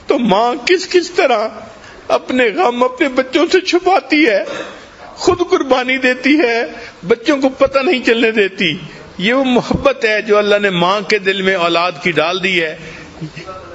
تو ماں کس کس طرح اپنے غم اپنے بچوں سے چھپاتی ہے، خود قربانی دیتی ہے، بچوں کو پتہ نہیں چلنے دیتی. یہ وہ محبت ہے جو اللہ نے ماں کے دل میں اولاد کی ڈال دی ہے.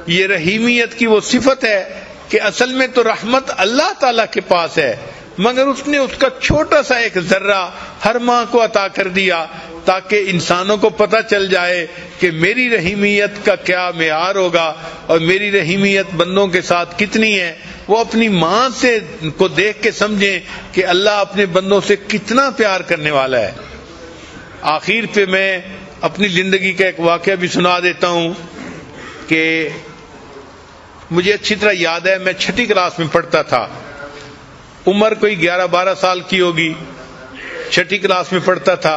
یہ رحیمیت کی وہ صفت ہے کہ اصل میں تو رحمت اللہ تعالیٰ کے پاس ہے، مگر اس نے اس کا چھوٹا سا ایک ذرہ ہر ماں کو عطا کر دیا تاکہ انسانوں کو پتہ چل جائے کہ میری رحیمیت کا کیا معیار ہوگا اور میری رحیمیت بندوں کے ساتھ کتنی ہے. وہ اپنی ماں سے کو دیکھ کے سمجھیں کہ اللہ اپنے بندوں سے کتنا پیار کرنے والا ہے. آخر پہ میں اپنی زندگی کا ایک واقعہ بھی سنا دیتا ہوں کہ مجھے اچھی طرح یاد ہے، میں 6ٹھی کلاس میں پڑھتا تھا، عمر کوئی 11-12 سال کی ہوگی، 6ٹھی کلاس میں پڑھتا تھا.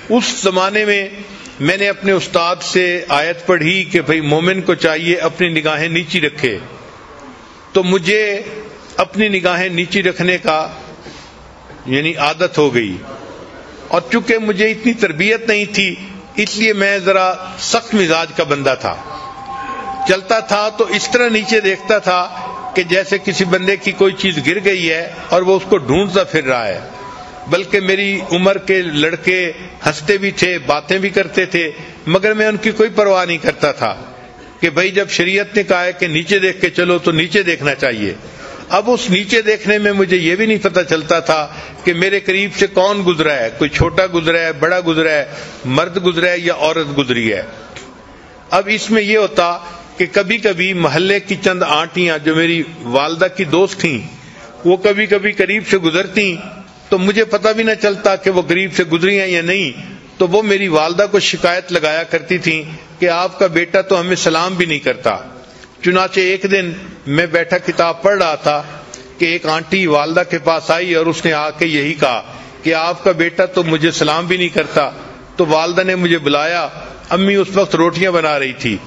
اس زمانے میں نے اپنے استاد سے آیت پڑھی کہ بھئی مومن کو چاہیے اپنی نگاہیں نیچی رکھے. تو مجھے اپنی نگاہیں نیچی رکھنے کا یعنی عادت ہو گئی، اور چونکہ مجھے اتنی تربیت نہیں تھی اس لیے میں ذرا سخت مزاج کا بندہ تھا. چلتا تھا تو اس طرح نیچے دیکھتا تھا کہ جیسے کسی بندے کی کوئی چیز گر گئی ہے اور وہ اس کو ڈھونڈتا پھر رہا ہے. بلکہ میری عمر کے لڑکے ہنستے بھی تھے، باتیں بھی کرتے تھے، مگر میں ان کی کوئی پرواہ نہیں کرتا تھا کہ بھائی جب شریعت نے کہا ہے کہ نیچے دیکھ کے چلو تو نیچے دیکھنا چاہیے. اب اس نیچے دیکھنے میں مجھے یہ بھی نہیں پتہ چلتا تھا کہ میرے قریب سے کون گزرا ہے، کوئی چھوٹا گزرا ہے، بڑا گزرا ہے، مرد گزرا ہے یا عورت گزری ہے. اب اس میں یہ ہوتا کہ کبھی کبھی محلے کی چند آنٹیاں جو میری والدہ کی دوست تھیں وہ کبھی کبھی قریب سے گزرتی تو مجھے پتہ بھی نہ چلتا کہ وہ قریب سے گزری ہیں یا نہیں. تو وہ میری والدہ کو شکایت لگایا کرتی تھیں کہ آپ کا بیٹا تو ہمیں سلام بھی نہیں کرتا. چنانچہ ایک دن میں بیٹھا کتاب پڑھ رہا تھا کہ ایک آنٹی والدہ کے پاس آئی اور اس نے آ کے یہی کہا کہ آپ کا بیٹا تو مجھے سلام بھی نہیں کرتا. تو والدہ نے مجھے بلایا. امی اس وقت روٹیاں بنا رہی تھی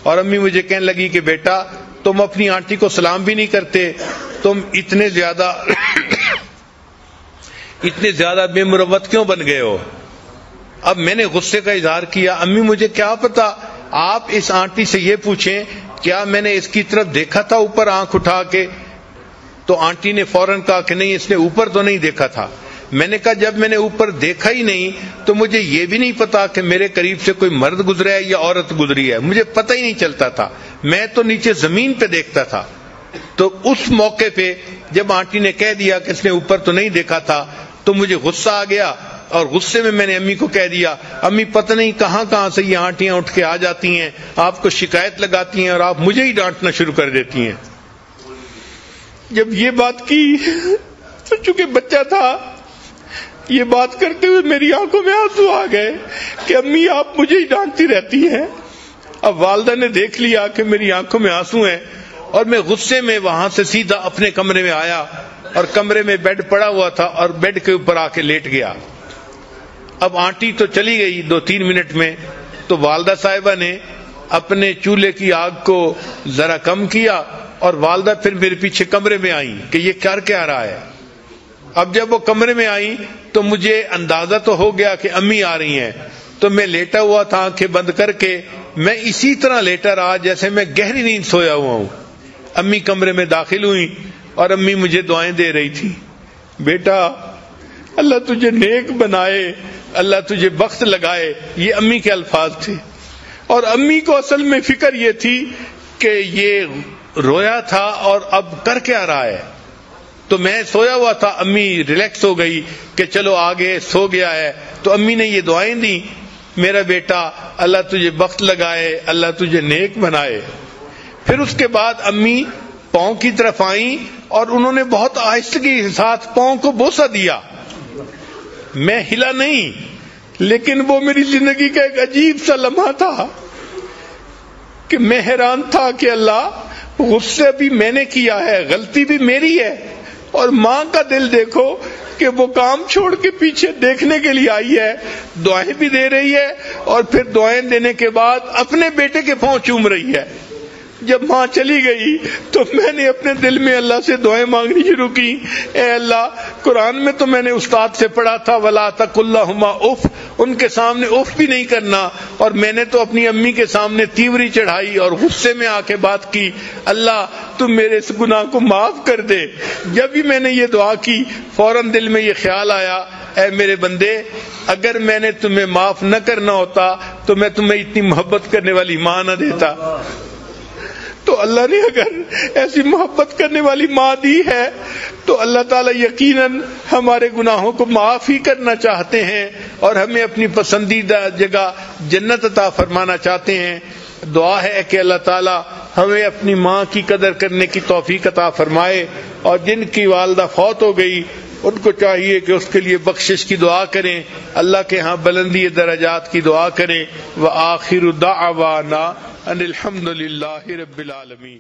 اور امی مجھے کہنے لگی کہ بیٹا تم اپنی آنٹی کو سلام بھی نہیں کرتے، تم اتنے زیادہ بے مروت کیوں بن گئے ہو؟ اب میں نے غصے کا اظہار کیا، امی مجھے کیا پتا، آپ اس آنٹی سے یہ پوچھیں کیا میں نے اس کی طرف دیکھا تھا اوپر آنکھ اٹھا کے؟ تو آنٹی نے فوراً کہا کہ نہیں، اس نے اوپر تو نہیں دیکھا تھا. میں نے کہا جب میں نے اوپر دیکھا ہی نہیں تو مجھے یہ بھی نہیں پتا کہ میرے قریب سے کوئی مرد گزرا ہے یا عورت گزری ہے، مجھے پتہ ہی نہیں چلتا تھا، میں تو نیچے زمین پہ دیکھتا تھا. تو اس موقع پہ جب آنٹی نے کہہ دیا کہ اس نے اوپر تو نہیں دیکھا تھا تو مجھے غصہ آ گیا، اور غصے میں نے امی کو کہہ دیا امی پتہ نہیں کہاں کہاں سے یہ آنٹیاں اٹھ کے آ جاتی ہیں، آپ کو شکایت لگاتی ہیں اور آپ مجھے ہی ڈانٹنا شروع کر دیتی ہیں. جب یہ بات کی تو چونکہ بچہ تھا، یہ بات کرتے ہوئے میری آنکھوں میں آنسو آ گئے کہ امی آپ مجھے ہی ڈانٹتی رہتی ہیں. اب والدہ نے دیکھ لیا کہ میری آنکھوں میں آنسو ہیں اور میں غصے میں وہاں سے سیدھا اپنے کمرے میں آیا اور کمرے میں بیڈ پڑا ہوا تھا اور بیڈ کے اوپر آ کے لیٹ گیا. اب آنٹی تو چلی گئی 2-3 منٹ میں، تو والدہ صاحبہ نے اپنے چولہے کی آگ کو ذرا کم کیا اور والدہ پھر میرے پیچھے کمرے میں آئی کہ یہ کیا کہہ رہا ہے. اب جب وہ کمرے میں آئی تو مجھے اندازہ تو ہو گیا کہ امی آ رہی ہیں، تو میں لیٹا ہوا تھا آنکھیں بند کر کے، میں اسی طرح لیٹا رہا جیسے میں گہری نیند سویا ہوا ہوں. امی کمرے میں داخل ہوئی اور امی مجھے دعائیں دے رہی تھی، بیٹا اللہ تجھے نیک بنائے، اللہ تجھے بخت لگائے، یہ امی کے الفاظ تھے. اور امی کو اصل میں فکر یہ تھی کہ یہ رویا تھا اور اب کر کیا رہا ہے. تو میں سویا ہوا تھا، امی ریلیکس ہو گئی کہ چلو آگے سو گیا ہے، تو امی نے یہ دعائیں دی میرا بیٹا اللہ تجھے بخت لگائے، اللہ تجھے نیک بنائے. پھر اس کے بعد امی پاؤں کی طرف آئیں اور انہوں نے بہت آہستگی کے ساتھ پاؤں کو بوسہ دیا. میں ہلا نہیں، لیکن وہ میری زندگی کا ایک عجیب سا لمحہ تھا کہ میں حیران تھا کہ اللہ غصہ بھی میں نے کیا ہے، غلطی بھی میری ہے، اور ماں کا دل دیکھو کہ وہ کام چھوڑ کے پیچھے دیکھنے کے لیے آئی ہے، دعائیں بھی دے رہی ہے اور پھر دعائیں دینے کے بعد اپنے بیٹے کے پاؤں چوم رہی ہے. جب ماں چلی گئی تو میں نے اپنے دل میں اللہ سے دعائیں مانگنی شروع کی، اے اللہ قرآن میں تو میں نے استاد سے پڑھا تھا ولا تقل لہما اف، ان کے سامنے اف بھی نہیں کرنا، اور میں نے تو اپنی امی کے سامنے تیوری چڑھائی اور غصے میں آ کے بات کی، اللہ تم میرے اس گناہ کو معاف کر دے۔ جب بھی میں نے یہ دعا کی فوراً دل میں یہ خیال آیا، اے میرے بندے، اگر میں نے تمہیں معاف نہ کرنا ہوتا تو میں تمہیں اتنی محبت کرنے والی ماں نہ دیتا۔ تو اللہ نے اگر ایسی محبت کرنے والی ماں دی ہے تو اللہ تعالیٰ یقیناً ہمارے گناہوں کو معاف ہی کرنا چاہتے ہیں اور ہمیں اپنی پسندیدہ جگہ جنت عطا فرمانا چاہتے ہیں۔ دعا ہے کہ اللہ تعالیٰ ہمیں اپنی ماں کی قدر کرنے کی توفیق عطا فرمائے، اور جن کی والدہ فوت ہو گئی ان کو چاہیے کہ اس کے لیے بخشش کی دعا کریں، اللہ کے ہاں بلندی درجات کی دعا کریں۔ وآخر دعوانا ان الحمد للہ رب العالمین۔